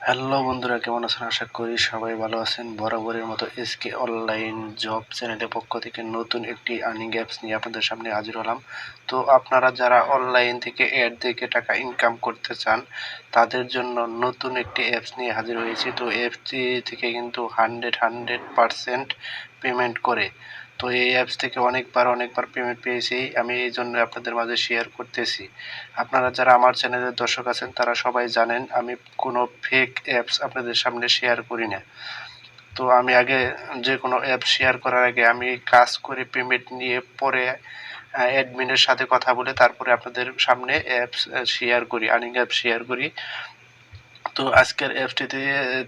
Hello বন্ধুরা, কেমন আছেন? আশা করি সবাই ভালো আছেন। বরাবরের মতো এসকে অনলাইন জব চ্যানেলের পক্ষ থেকে নতুন একটি আর্নিং অ্যাপস নিয়ে আপনাদের সামনে হাজির হলাম। তো আপনারা যারা অনলাইন থেকে অ্যাড দেখে টাকা ইনকাম করতে চান তাদের জন্য নতুন একটি অ্যাপস নিয়ে হাজির হয়েছি। তো অ্যাপসটি থেকে কিন্তু 100% পেমেন্ট করে। তো এই অ্যাপস থেকে অনেকবার পেমেন্ট পেয়েছি, আমি এই জন্য আপনাদের মাঝে শেয়ার করতেছি। আপনারা যারা আমার চ্যানেলের দর্শক আছেন তারা সবাই জানেন আমি কোনো ফেক অ্যাপস আপনাদের সামনে শেয়ার করি না। তো আমি আগে যে কোনো অ্যাপ শেয়ার করার আগে আমি কাজ করে পেমেন্ট নিয়ে পরে অ্যাডমিনের সাথে কথা বলে তারপরে আপনাদের সামনে অ্যাপস শেয়ার করি, আর্নিং অ্যাপ শেয়ার করি। তো আজকের অ্যাপসটি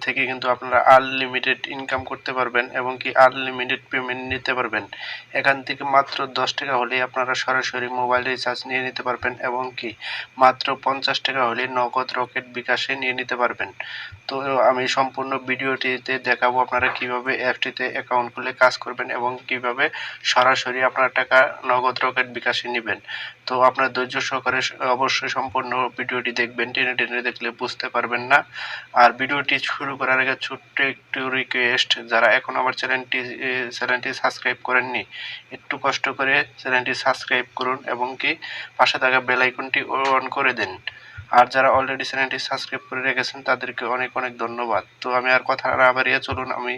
থেকে কিন্তু আপনারা আনলিমিটেড ইনকাম করতে পারবেন এবং কি আনলিমিটেড পেমেন্ট নিতে পারবেন। এখান থেকে মাত্র 10 টাকা হলেই আপনারা সরাসরি মোবাইল রিচার্জ নিয়ে নিতে পারবেন এবং কি মাত্র 50 টাকা হলে নগদ রকেট বিকাশে নিয়ে নিতে পারবেন। তো আমি সম্পূর্ণ ভিডিওটিতে দেখাবো আপনারা কিভাবে অ্যাপটিতে অ্যাকাউন্ট খুলে কাজ করবেন এবং কিভাবে সরাসরি আপনার টাকা নগদ রকেট বিকাশে নেবেন। তো আপনার ধৈর্য সহকারে অবশ্যই সম্পূর্ণ ভিডিওটি দেখবেন, টেনে টেনে দেখলে বুঝতে পারবেন না। আর ভিডিওটি শুরু করার আগে ছোট্ট একটু রিকোয়েস্ট, যারা এখন আমার চ্যানেলটি সাবস্ক্রাইব করেননি একটু কষ্ট করে চ্যানেলটি সাবস্ক্রাইব করুন এবং কি পাশে থাকা বেল আইকনটি অন করে দেন। আর যারা অলরেডি চ্যানেলটি সাবস্ক্রাইব করে রেখেছেন তাদেরকে অনেক অনেক ধন্যবাদ। তো আমি আর কথা না বাড়িয়ে চলুন আমি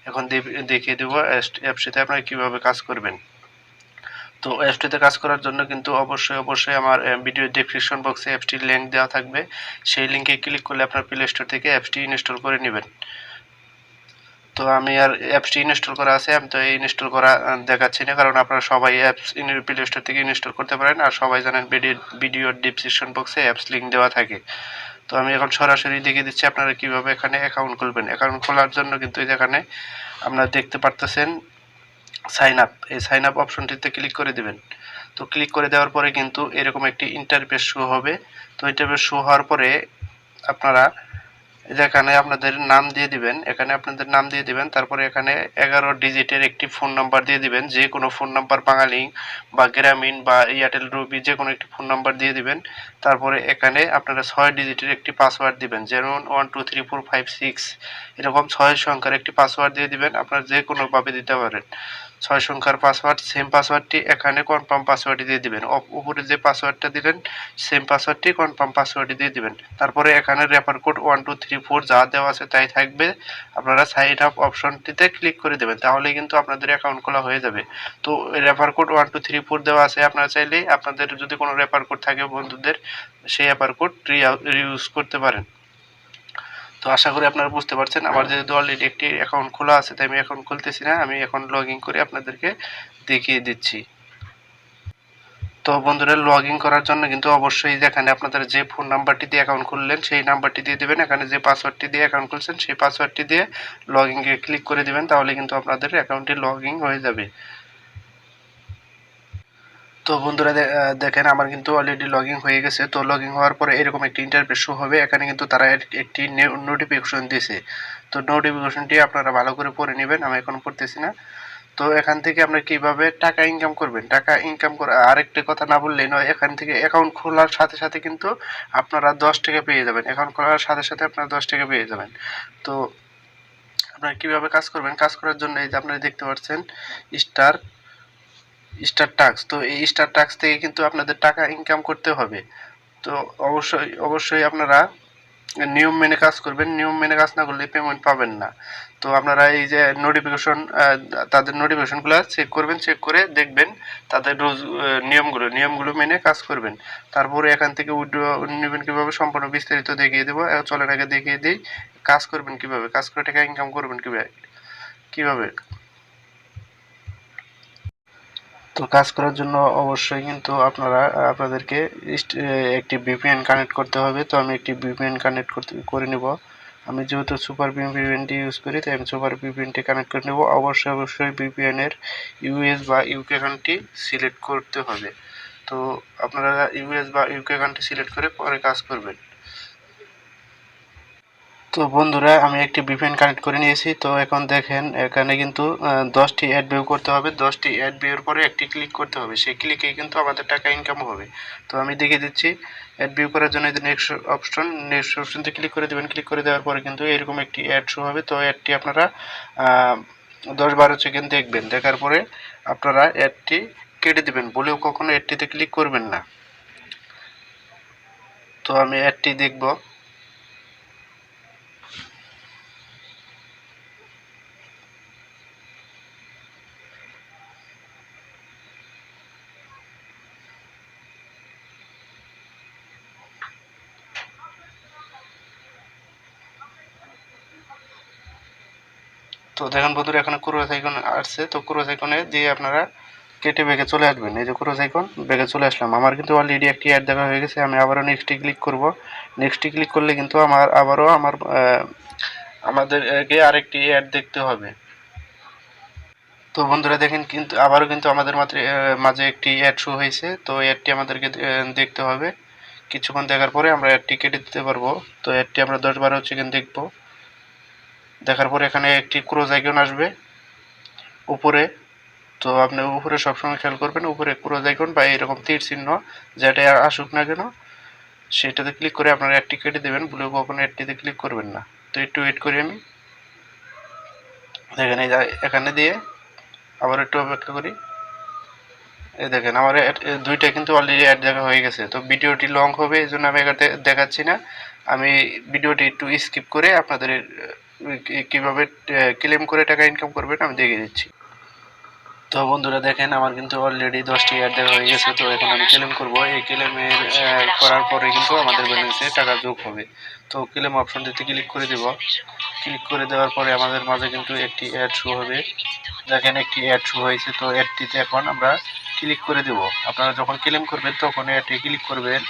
এখন দেখিয়ে দেবো অ্যাপসটিতে আপনারা কিভাবে কাজ করবেন। তো অ্যাপসটিতে কাজ করার জন্য কিন্তু অবশ্যই আমার ভিডিও ডেসক্রিপশন বক্সে অ্যাপসটির লিংক দেওয়া থাকবে। সেই লিংকে ক্লিক করলে আপনার প্লে স্টোর থেকে অ্যাপসটি ইনস্টল করে নেবেন। তো আমি আর অ্যাপসটি ইনস্টল করা আছে, আমি তো ইনস্টল করা দেখাচ্ছি না, কারণ আপনারা সবাই অ্যাপস প্লে স্টোর থেকে ইনস্টল করতে পারেন আর সবাই জানেন ভিডিও ডেসক্রিপশন বক্সে অ্যাপস লিংক দেওয়া থাকে। তো আমি এখন সরাসরি দেখিয়ে দিচ্ছি আপনারা কিভাবে এখানে অ্যাকাউন্ট খুলবেন। অ্যাকাউন্ট খোলার জন্য কিন্তু এখানে আপনারা দেখতে পারতেছেন সাইন আপ, এই সাইন আপ অপশনটিতে ক্লিক করে দেবেন। তো ক্লিক করে দেওয়ার পরে কিন্তু এরকম একটি ইন্টারফেস শো হবে। তো ইন্টারফেস শো হওয়ার পরে আপনারা যেখানে আপনাদের নাম দিয়ে দিবেন, এখানে আপনাদের নাম দিয়ে দিবেন, তারপরে এখানে 11 ডিজিটের একটি ফোন নাম্বার দিয়ে দিবেন, যে কোনো ফোন নাম্বার বাঙালি বা গ্রামীণ বা এয়ারটেল রবি যে কোনো একটি ফোন নাম্বার দিয়ে দিবেন। তারপরে এখানে আপনারা 6 ডিজিটের একটি পাসওয়ার্ড দিবেন, যেমন 1 2 3 4 5 6 এরকম 6 সংখ্যার একটি পাসওয়ার্ড দিয়ে দিবেন। আপনারা যে কোনোভাবে দিতে পারেন 6 সংখ্যার পাসওয়ার্ড। সেম পাসওয়ার্ডটি এখানে কনফার্ম পাসওয়ার্ডে দিয়ে দিবেন, উপরে যে পাসওয়ার্ডটা দিলেন সেম পাসওয়ার্ডটি কনফার্ম পাসওয়ার্ডে দিয়ে দিবেন। তারপরে এখানে রেফার কোড 1 2 3 4 যা দেওয়া আছে তাই থাকবে, আপনারা সাইন আপ অপশনটিতে ক্লিক করে দেবেন, তাহলে কিন্তু আপনাদের অ্যাকাউন্ট খোলা হয়ে যাবে। তো রেফার কোড 1 2 3 4 দেওয়া আছে, আপনারা চাইলে আপনাদের যদি কোনো রেফার কোড থাকে বন্ধুদের, সেই রেফার কোড রিউজ করতে পারেন। তো আশা করি আপনারা বুঝতে পারছেন। আমার যেহেতু অলরেডি একটি অ্যাকাউন্ট খোলা আছে তাই আমি এখন খুলতেছি না, আমি এখন লগ ইন করে আপনাদেরকে দেখিয়ে দিচ্ছি। তো বন্ধুরা, লগ ইন করার জন্য কিন্তু অবশ্যই যেখানে আপনাদের যে ফোন নাম্বারটি দিয়ে অ্যাকাউন্ট খুললেন সেই নাম্বারটি দিয়ে দেবেন, এখানে যে পাসওয়ার্ডটি দিয়ে অ্যাকাউন্ট খুলছেন সেই পাসওয়ার্ডটি দিয়ে লগ ইন ক্লিক করে দেবেন, তাহলে কিন্তু আপনাদের অ্যাকাউন্টটি লগ ইন হয়ে যাবে। তো বন্ধুরা, দেখেন আমার কিন্তু অলরেডি লগ ইন হয়ে গেছে। তো লগ ইন হওয়ার পরে এরকম একটি ইন্টারফেস শো হবে, এখানে কিন্তু তারা একটি নোটিফিকেশন দিয়েছে। তো নোটিফিকেশনটি আপনারা ভালো করে পড়ে নেবেন, আমি এখন পড়তেছি না। তো এখান থেকে আপনারা কিভাবে টাকা ইনকাম করবেন, টাকা ইনকাম করে আরেকটা কথা না বললেই নয়, এখান থেকে অ্যাকাউন্ট খোলার সাথে সাথে কিন্তু আপনারা 10 টাকা পেয়ে যাবেন। অ্যাকাউন্ট খোলার সাথে সাথে আপনারা 10 টাকা পেয়ে যাবেন। তো আপনারা কিভাবে কাজ করবেন, কাজ করার জন্য এই যে আপনারা দেখতে পাচ্ছেন স্টার স্টার টাস্ক। তো এই স্টার টাস্ক থেকে কিন্তু আপনাদের টাকা ইনকাম করতে হবে। তো অবশ্যই আপনারা নিয়ম মেনে কাজ করবেন, নিয়ম মেনে কাজ না করলে পেমেন্ট পাবেন না। তো আপনারা এই যে নোটিফিকেশন, তাদের নোটিফিকেশনগুলো চেক করবেন, চেক করে দেখবেন তাদের রোজ নিয়মগুলো মেনে কাজ করবেন। তারপরে এখান থেকে উইথড্র নেবেন কীভাবে সম্পূর্ণ বিস্তারিত দেখিয়ে দেবো। চলেন আগে দেখিয়ে দিই কাজ করবেন কীভাবে, কাজ করে টাকা ইনকাম করবেন কীভাবে। তো কাজ করার জন্য অবশ্যই কিন্তু আপনাদেরকে একটি ভিপিএন কানেক্ট করতে হবে। তো আমি একটি ভিপিএন কানেক্ট করে নেব। আমি যেহেতু সুপার ভিপিএনটি ইউজ করি তাই আমি সুপার ভিপিএনটি কানেক্ট করে নেব। অবশ্যই ভিপিএন এর ইউএস বা ইউকে কান্ট্রি সিলেক্ট করতে হবে। তো আপনারা ইউএস বা ইউকে কান্ট্রি সিলেক্ট করে পরে কাজ করবেন। তো বন্ধুরা আমি একটি VPN কানেক্ট করে নিয়েছি। তো এখন দেখেন এখানে কিন্তু 10টি অ্যাড ভিউ করতে হবে। 10টি অ্যাড ভিউর পরে একটি ক্লিক করতে হবে, সেই ক্লিকেই কিন্তু আমাদের টাকা ইনকাম হবে। তো আমি দেখিয়ে দিচ্ছি। অ্যাড ভিউ করার জন্য এই যে নেক্সট অপশনতে ক্লিক করে দেবেন। ক্লিক করে দেওয়ার পরে কিন্তু এরকম একটি অ্যাড শো হবে। তো অ্যাডটি আপনারা 10-12 সেকেন্ড দেখবেন। দেখার পরে আপনারা অ্যাডটি কেটে দেবেন, বলেও কখনো অ্যাডটিতে ক্লিক করবেন না। তো আমি অ্যাডটি দেখব। তো দেখেন বন্ধুরা এখানে ক্রস আইকন আসছে। তো ক্রস আইকনে দিয়ে আপনারা কেটে বেগে চলে আসবেন। এই যে ক্রস আইকন, বেগে চলে আসলাম। আমার কিন্তু অলরেডি একটি অ্যাড দেখা হয়ে গেছে। আমি আবারও নেক্সটে ক্লিক করব। নেক্সটে ক্লিক করলে কিন্তু আমাদেরকে আরেকটি অ্যাড দেখতে হবে। তো বন্ধুরা দেখেন কিন্তু আবারও কিন্তু আমাদের মাঝে একটি অ্যাড শো হয়েছে। তো অ্যাডটি আমাদেরকে দেখতে হবে। কিছুক্ষণ দেখার পরে আমরা অ্যাডটি কেটে দিতে পারবো। তো অ্যাডটি আমরা 10-12 সেকেন্ড দেখব। দেখার পরে এখানে একটি ক্রস আইকন আসবে উপরে। তো আপনি উপরে সবসময় খেয়াল করবেন, উপরে ক্রস আইকন বা এরকম তীর চিহ্ন যেটা আসুক না কেন সেটাতে ক্লিক করে আপনারা অ্যাডটি কেটে দেবেন, ভুলেও কখনো অ্যাডটিতে ক্লিক করবেন না। তো একটু ওয়েট করি আমি। দেখেন এই এখানে দিয়ে আবার একটু অপেক্ষা করি। এই দেখেন আমার দুইটা কিন্তু অলরেডি অ্যাড দেখা হয়ে গেছে। তো ভিডিওটি লং হবে এই জন্য আমি এখানে দেখাচ্ছি না। আমি ভিডিওটি একটু স্কিপ করে আপনাদের কিভাবে ক্লেম করে টাকা ইনকাম করবেন আমি দেখিয়ে দিচ্ছি। তো বন্ধুরা দেখেন আমার কিন্তু অলরেডি 10টি অ্যাড দেওয়া হয়ে গেছে। তো এখন আমি ক্লেম করব। এই ক্লেমের করার পরে কিন্তু আমাদের ব্যালেন্সে টাকা যোগ হবে। তো ক্লেম অপশনটিতে ক্লিক করে দেব। ক্লিক করে দেওয়ার পরে আমাদের মাঝে কিন্তু একটি অ্যাড শো হবে। দেখেন একটি অ্যাড শো হয়েছে। তো অ্যাডটিতে এখন আমরা ক্লিক করে দেব। আপনারা যখন ক্লেম করবেন তখন অ্যাডে ক্লিক করবেন,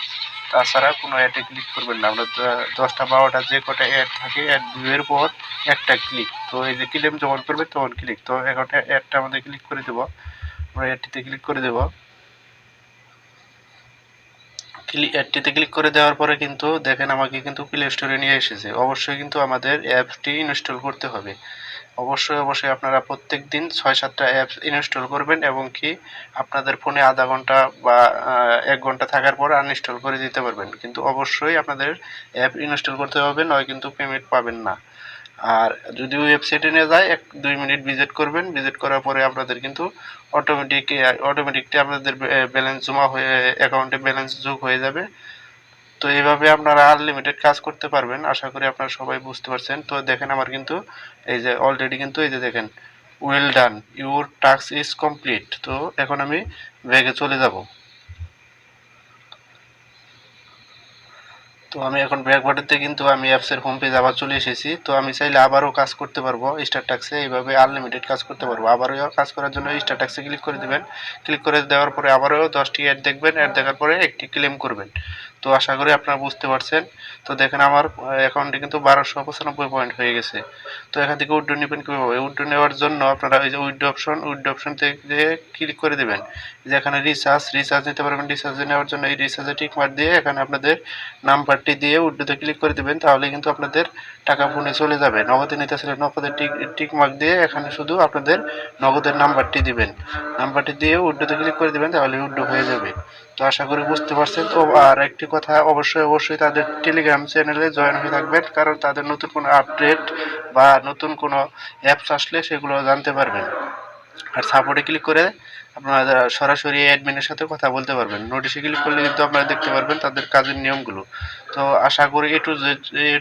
তাছাড়া কোনো অ্যাডে ক্লিক করবেন না। আমরা 10টা-12টা যে কটা অ্যাড থাকে অ্যাড ভিউয়ের পর একটা ক্লিক। তো এই যে ক্লেম যখন করবেন তখন ক্লিক। তো এখন অ্যাডটা আমাদের ক্লিক করে দেব। আমরা অ্যাডটিতে ক্লিক করে দেব। অ্যাডটিতে ক্লিক করে দেওয়ার পরে কিন্তু দেখেন আমাকে কিন্তু প্লে স্টোরে নিয়ে এসেছে। অবশ্যই কিন্তু আমাদের অ্যাপটি ইনস্টল করতে হবে। অবশ্যই আপনারা প্রত্যেক দিন 6-7টা অ্যাপস ইনস্টল করবেন এবং কি আপনাদের ফোনে আধা ঘন্টা বা 1 ঘন্টা থাকার পর আনইনস্টল করে দিতে পারবেন। কিন্তু অবশ্যই আপনাদের অ্যাপ ইনস্টল করতে হবে, নয় কিন্তু পেমেন্ট পাবেন না। আর যদি ওয়েবসাইটে নিয়ে যায় 1-2 মিনিট ভিজিট করবেন। ভিজিট করার পরে আপনাদের কিন্তু অটোমেটিকলি আপনাদের ব্যালেন্স জমা হয়ে অ্যাকাউন্টে ব্যালেন্স যোগ হয়ে যাবে। তো এইভাবে আপনারা আনলিমিটেড কাজ করতে পারবেন। আশা করি আপনারা সবাই বুঝতে পারছেন। তো দেখেন আমার কিন্তু এই যে অলরেডি কিন্তু এই যে দেখেন well done, your task is complete. তো এখন আমি ব্যাগে চলে যাব। তো আমি এখন ব্যাক বাটনতে কিন্তু আমি অ্যাপসের হোম পেজ আবার চলে এসেছি। তো আমি চাইলে আবারও কাজ করতে পারবো স্টার টাক্সে, এইভাবে আনলিমিটেড কাজ করতে পারবো। আবারও কাজ করার জন্য স্টার টাক্সে ক্লিক করে দেবেন। ক্লিক করে দেওয়ার পরে আবারও 10টি অ্যাড দেখবেন। অ্যাড দেখার পরে একটি ক্লেম করবেন। তো আশা করি আপনারা বুঝতে পারছেন। তো দেখেন আমার অ্যাকাউন্টে কিন্তু 1295 পয়েন্ট হয়ে গেছে। তো এখান থেকে উইথড্র নেবেন কীভাবে? উইথড্র নেওয়ার জন্য আপনারা এই যে উইথড্র অপশন থেকে ক্লিক করে দেবেন। যে এখানে রিচার্জ নিতে পারবেন। রিচার্জ নেওয়ার জন্য এই রিচার্জে টিক মার্ক দিয়ে এখানে আপনাদের নাম্বারটি দিয়ে উইথড্রোতে ক্লিক করে দেবেন। তাহলে কিন্তু আপনাদের টাকা ফোনে চলে যাবে। নগদে নিতে আসলে নগদের টিক মার্ক দিয়ে এখানে শুধু আপনাদের নগদের নাম্বারটি দিবেন। নাম্বারটি দিয়ে উইথড্রোতে ক্লিক করে দেবেন, তাহলে উইথড্রো হয়ে যাবে। তো আশা করি বুঝতে পারছেন। তো আর একটি কথা, অবশ্যই তাদের টেলিগ্রাম চ্যানেলে জয়েন হয়ে থাকবেন, কারণ তাদের নতুন কোনো আপডেট বা নতুন কোনো অ্যাপস আসলে সেগুলো জানতে পারবেন। আর সাপোর্টে ক্লিক করে আপনারা সরাসরি অ্যাডমিনের সাথে কথা বলতে পারবেন। নোটিশে ক্লিক করলে কিন্তু আপনারা দেখতে পারবেন তাদের কাজের নিয়মগুলো। তো আশা করি এ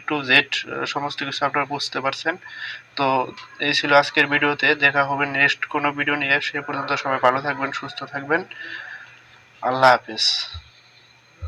টু জেড সমস্ত কিছু আপনারা বুঝতে পারছেন। তো এই ছিল আজকের ভিডিওতে। দেখা হবে নেক্সট কোনো ভিডিও নিয়ে। সে পর্যন্ত সবাই ভালো থাকবেন, সুস্থ থাকবেন। আল্লাহ হাফেজ।